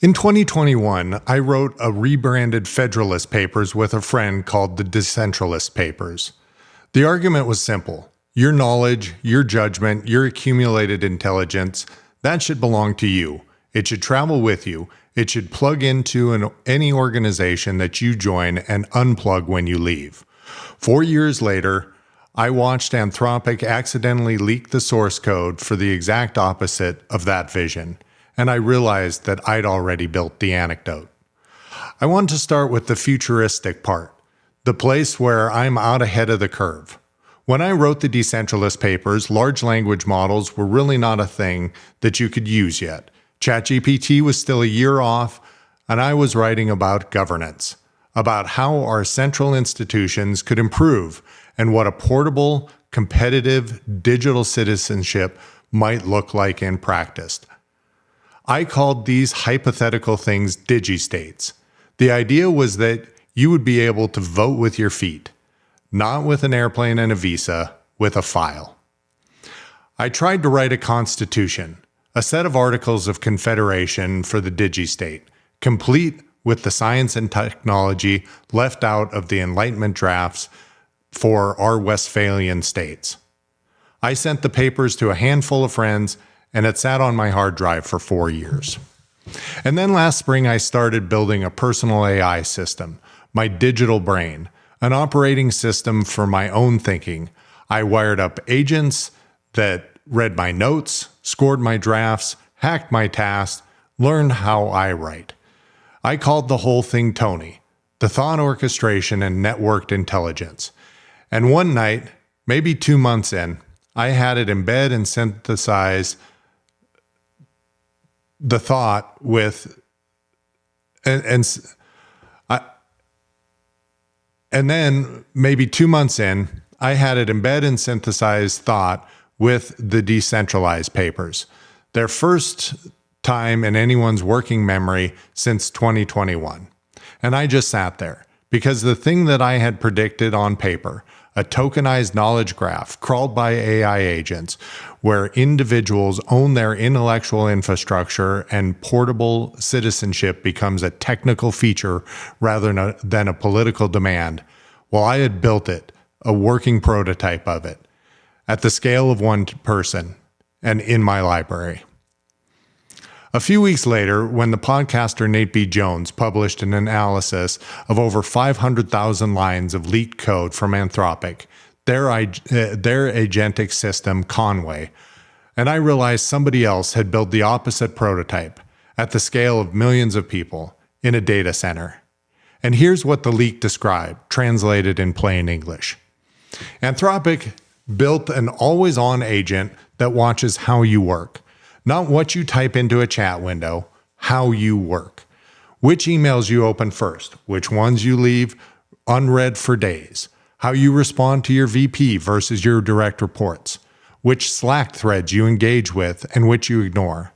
In 2021, I wrote a rebranded Federalist Papers with a friend called the Decentralist Papers. The argument was simple. Your knowledge, your judgment, your accumulated intelligence, that should belong to you. It should travel with you. It should plug into any organization that you join and unplug when you leave. 4 years later, I watched Anthropic accidentally leak the source code for the exact opposite of that vision, and I realized that I'd already built the anecdote. I want to start with the futuristic part, the place where I'm out ahead of the curve. When I wrote the Decentralist Papers, large language models were really not a thing that you could use yet. ChatGPT was still a year off, and I was writing about governance, about how our central institutions could improve and what a portable, competitive digital citizenship might look like in practice. I called these hypothetical things digistates. The idea was that you would be able to vote with your feet, not with an airplane and a visa, with a file. I tried to write a constitution, a set of articles of confederation for the digistate, complete with the science and technology left out of the Enlightenment drafts for our Westphalian states. I sent the papers to a handful of friends, and it sat on my hard drive for 4 years. And then last spring, I started building a personal AI system, my digital brain, an operating system for my own thinking. I wired up agents that read my notes, scored my drafts, hacked my tasks, learned how I write. I called the whole thing Tony, the thought orchestration and networked intelligence. And one night, maybe 2 months in, I had it embed and synthesize the thought with, and then maybe 2 months in, I had it embed and synthesize thought with the decentralized papers, their first time in anyone's working memory since 2021. And I just sat there because the thing that I had predicted on paper, a tokenized knowledge graph crawled by AI agents, where individuals own their intellectual infrastructure and portable citizenship becomes a technical feature rather than a political demand. Well, I had built it, a working prototype of it, at the scale of one person and in my library. A few weeks later, when the podcaster Nate B. Jones published an analysis of over 500,000 lines of leaked code from Anthropic, their agentic system, Conway, and I realized somebody else had built the opposite prototype at the scale of millions of people in a data center. And here's what the leak described, translated in plain English. Anthropic built an always-on agent that watches how you work. Not what you type into a chat window, how you work. Which emails you open first, which ones you leave unread for days, how you respond to your VP versus your direct reports, which Slack threads you engage with and which you ignore,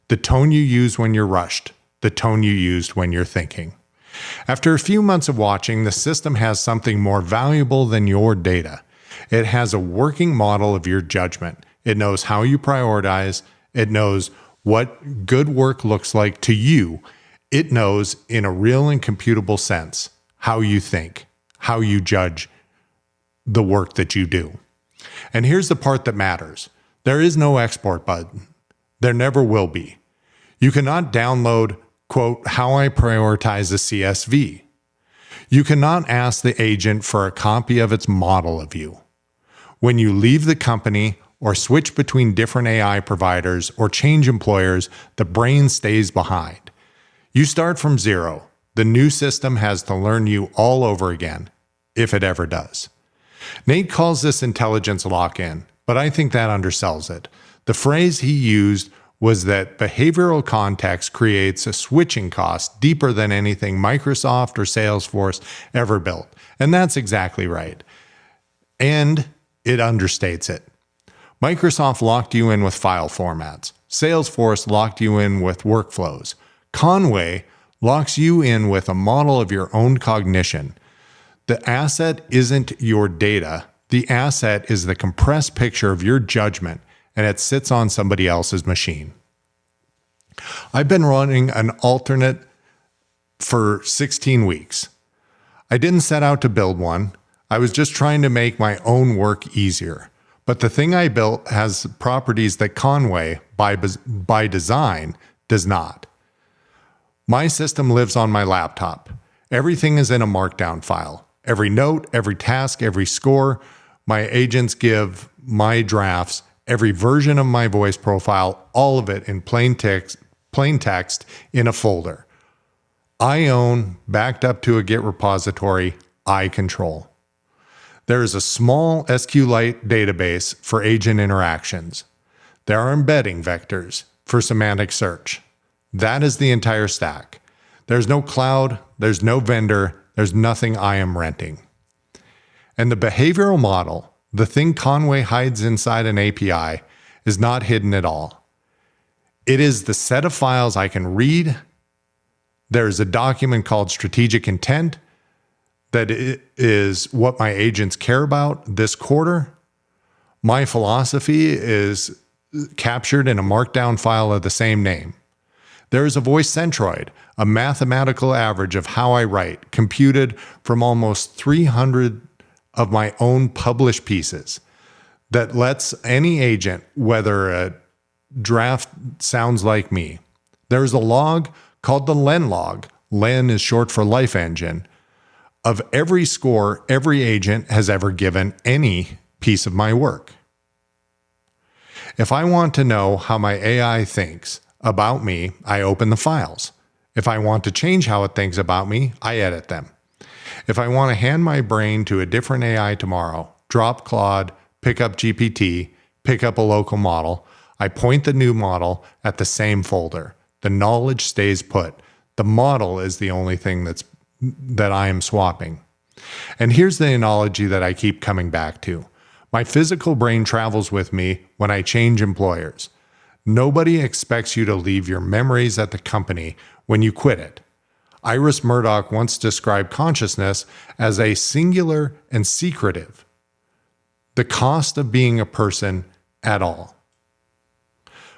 the tone you use when you're rushed, the tone you used when you're thinking. After a few months of watching, the system has something more valuable than your data. It has a working model of your judgment. It knows how you prioritize. It knows what good work looks like to you. It knows, in a real and computable sense, how you think, how you judge the work that you do. And here's the part that matters. There is no export button. There never will be. You cannot download, quote, how I prioritize a CSV. You cannot ask the agent for a copy of its model of you. When you leave the company or switch between different AI providers or change employers, the brain stays behind. You start from zero. The new system has to learn you all over again, if it ever does. Nate calls this intelligence lock-in, but I think that undersells it. The phrase he used was that behavioral context creates a switching cost deeper than anything Microsoft or Salesforce ever built. And that's exactly right. And it understates it. Microsoft locked you in with file formats. Salesforce locked you in with workflows. Conway locks you in with a model of your own cognition. The asset isn't your data. The asset is the compressed picture of your judgment, and it sits on somebody else's machine. I've been running an alternate for 16 weeks. I didn't set out to build one. I was just trying to make my own work easier. But the thing I built has properties that Conway, by design, does not. My system lives on my laptop. Everything is in a markdown file. Every note, every task, every score. My agents give my drafts, every version of my voice profile, all of it in plain text in a folder. I own, backed up to a Git repository, I control. There is a small SQLite database for agent interactions. There are embedding vectors for semantic search. That is the entire stack. There's no cloud, there's no vendor, there's nothing I am renting. And the behavioral model, the thing Conway hides inside an API, is not hidden at all. It is the set of files I can read. There's a document called strategic intent that is what my agents care about this quarter. My philosophy is captured in a markdown file of the same name. There is a voice centroid, a mathematical average of how I write, computed from almost 300 of my own published pieces that lets any agent, whether a draft sounds like me. There's a log called the Len log. Len is short for life engine, of every score every agent has ever given any piece of my work. If I want to know how my AI thinks about me, I open the files. If I want to change how it thinks about me, I edit them. If I want to hand my brain to a different AI tomorrow, drop Claude, pick up GPT, pick up a local model, I point the new model at the same folder. The knowledge stays put. The model is the only thing that I am swapping. And here's the analogy that I keep coming back to. My physical brain travels with me when I change employers. Nobody expects you to leave your memories at the company when you quit it. Iris Murdoch once described consciousness as a singular and secretive, the cost of being a person at all.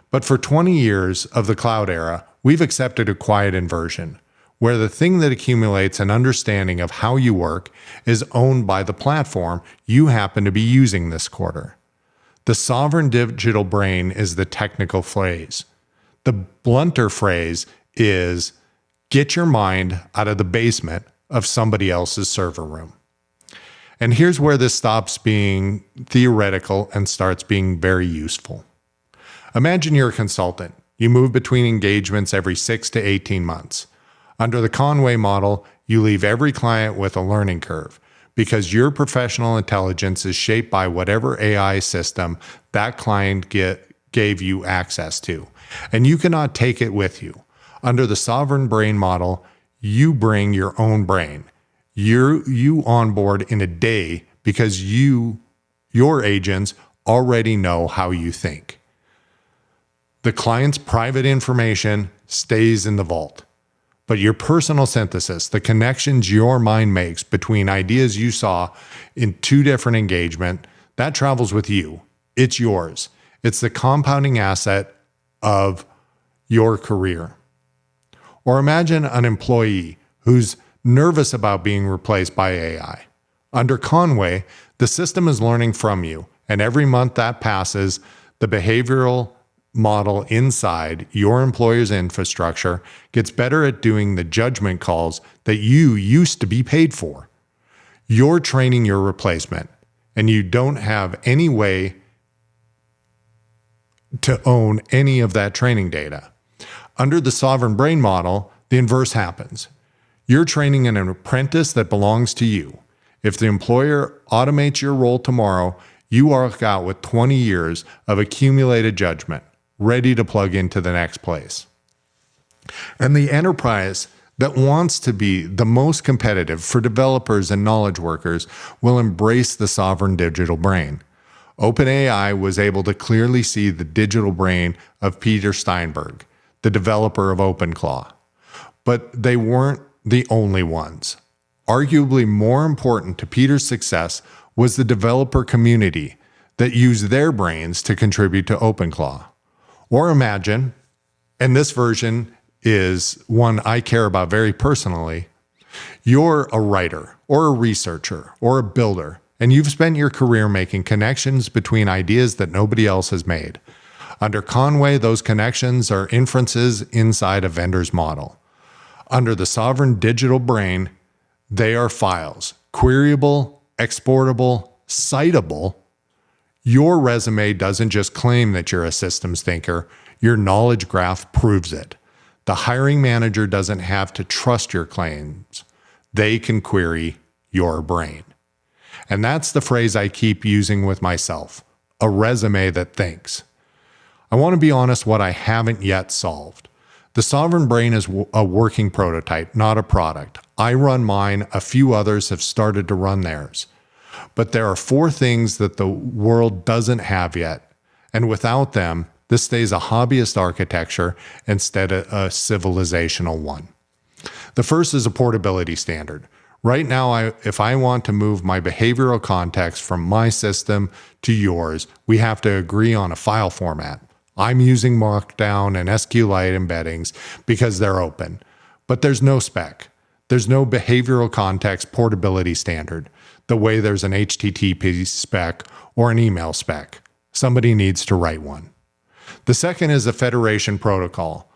But for 20 years of the cloud era, we've accepted a quiet inversion, where the thing that accumulates an understanding of how you work is owned by the platform you happen to be using this quarter. The sovereign digital brain is the technical phrase. The blunter phrase is get your mind out of the basement of somebody else's server room. And here's where this stops being theoretical and starts being very useful. Imagine you're a consultant. You move between engagements every 6 to 18 months. Under the Conway model, you leave every client with a learning curve because your professional intelligence is shaped by whatever AI system that client gave you access to, and you cannot take it with you. Under the sovereign brain model, you bring your own brain. You onboard in a day because your agents already know how you think. The client's private information stays in the vault. But your personal synthesis, the connections your mind makes between ideas you saw in 2 different engagements, that travels with you. It's yours. It's the compounding asset of your career. Or imagine an employee who's nervous about being replaced by AI. Under Conway, the system is learning from you, and every month that passes, the behavioral model inside your employer's infrastructure gets better at doing the judgment calls that you used to be paid for. You're training your replacement, and you don't have any way to own any of that training data. Under the sovereign brain model, the inverse happens. You're training an apprentice that belongs to you. If the employer automates your role tomorrow, you walk out with 20 years of accumulated judgment, ready to plug into the next place. And the enterprise that wants to be the most competitive for developers and knowledge workers will embrace the sovereign digital brain. OpenAI was able to clearly see the digital brain of Peter Steinberg, the developer of OpenClaw. But they weren't the only ones. Arguably more important to Peter's success was the developer community that used their brains to contribute to OpenClaw. Or imagine and this version is one I care about very personally. You're a writer or a researcher or a builder, and you've spent your career making connections between ideas that nobody else has made. Under Conway, those connections are inferences inside a vendor's model. Under the sovereign digital brain, they are files, queryable, exportable, citable. Your resume doesn't just claim that you're a systems thinker, your knowledge graph proves it. The hiring manager doesn't have to trust your claims. They can query your brain. And that's the phrase I keep using with myself, a resume that thinks. I want to be honest what I haven't yet solved. The sovereign brain is a working prototype, not a product. I run mine, a few others have started to run theirs. But there are 4 things that the world doesn't have yet, and without them, this stays a hobbyist architecture instead of a civilizational one. The first is a portability standard. Right now, if I want to move my behavioral context from my system to yours, we have to agree on a file format. I'm using Markdown and SQLite embeddings because they're open, but there's no spec. There's no behavioral context portability standard, the way there's an HTTP spec or an email spec. Somebody needs to write one. The second is a federation protocol.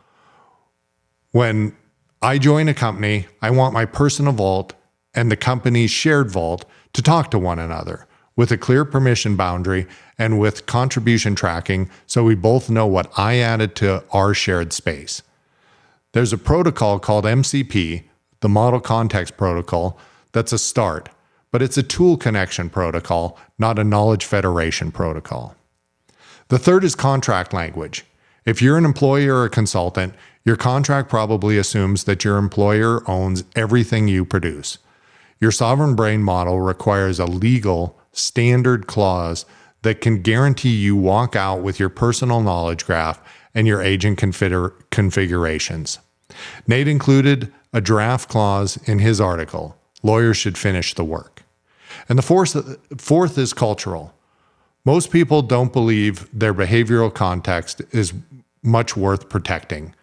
When I join a company, I want my personal vault and the company's shared vault to talk to one another with a clear permission boundary and with contribution tracking so we both know what I added to our shared space. There's a protocol called MCP, the Model Context Protocol, that's a start, but it's a tool connection protocol, not a knowledge federation protocol. The third is contract language. If you're an employee or a consultant, your contract probably assumes that your employer owns everything you produce. Your sovereign brain model requires a legal standard clause that can guarantee you walk out with your personal knowledge graph and your agent configurations. Nate included a draft clause in his article. Lawyers should finish the work. And the fourth is cultural. Most people don't believe their behavioral context is much worth protecting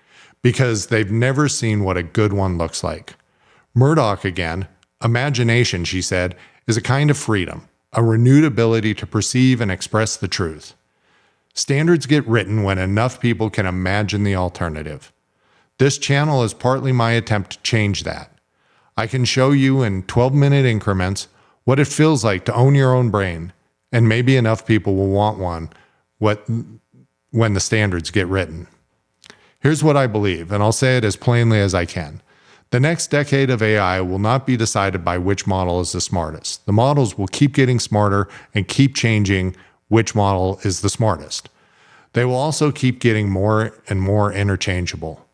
because they've never seen what a good one looks like. Murdoch again, imagination, she said, is a kind of freedom, a renewed ability to perceive and express the truth. Standards get written when enough people can imagine the alternative. This channel is partly my attempt to change that. I can show you in 12-minute increments what it feels like to own your own brain, and maybe enough people will want one when the standards get written. Here's what I believe, and I'll say it as plainly as I can. The next decade of AI will not be decided by which model is the smartest. The models will keep getting smarter and keep changing which model is the smartest. They will also keep getting more and more interchangeable.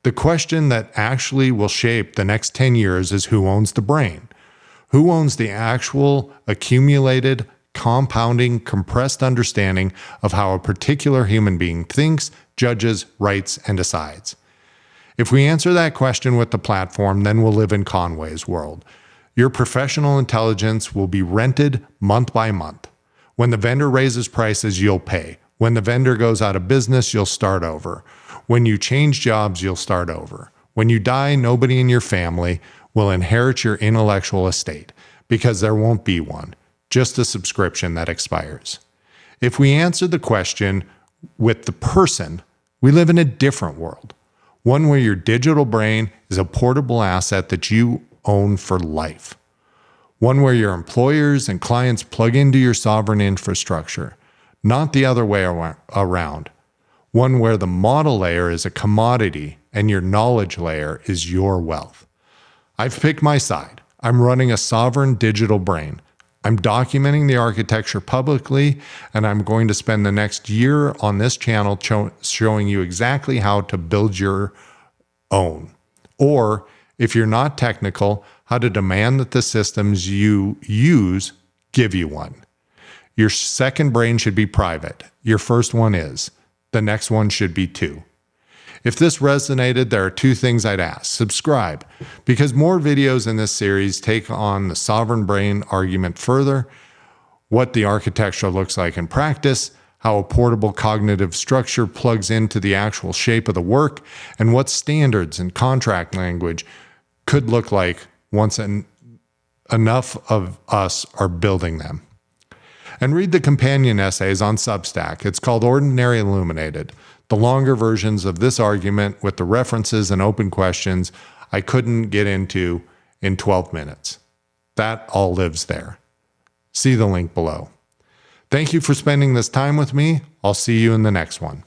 The question that actually will shape the next 10 years is who owns the brain? Who owns the actual accumulated, compounding, compressed understanding of how a particular human being thinks, judges, writes, and decides? If we answer that question with the platform, then we'll live in Conway's world. Your professional intelligence will be rented month by month. When the vendor raises prices, you'll pay. When the vendor goes out of business, you'll start over. When you change jobs, you'll start over. When you die, nobody in your family will inherit your intellectual estate because there won't be one, just a subscription that expires. If we answer the question with the person, we live in a different world. One where your digital brain is a portable asset that you own for life. One where your employers and clients plug into your sovereign infrastructure, not the other way around. One where the model layer is a commodity and your knowledge layer is your wealth. I've picked my side. I'm running a sovereign digital brain. I'm documenting the architecture publicly, and I'm going to spend the next year on this channel showing you exactly how to build your own. Or, if you're not technical, how to demand that the systems you use give you one. Your second brain should be private. Your first one is. The next one should be too. If this resonated, there are 2 things I'd ask. Subscribe, because more videos in this series take on the sovereign brain argument further, what the architecture looks like in practice, how a portable cognitive structure plugs into the actual shape of the work, and what standards and contract language could look like once enough of us are building them. And read the companion essays on Substack. It's called Ordinary Illuminated. The longer versions of this argument with the references and open questions I couldn't get into in 12 minutes. That all lives there. See the link below. Thank you for spending this time with me. I'll see you in the next one.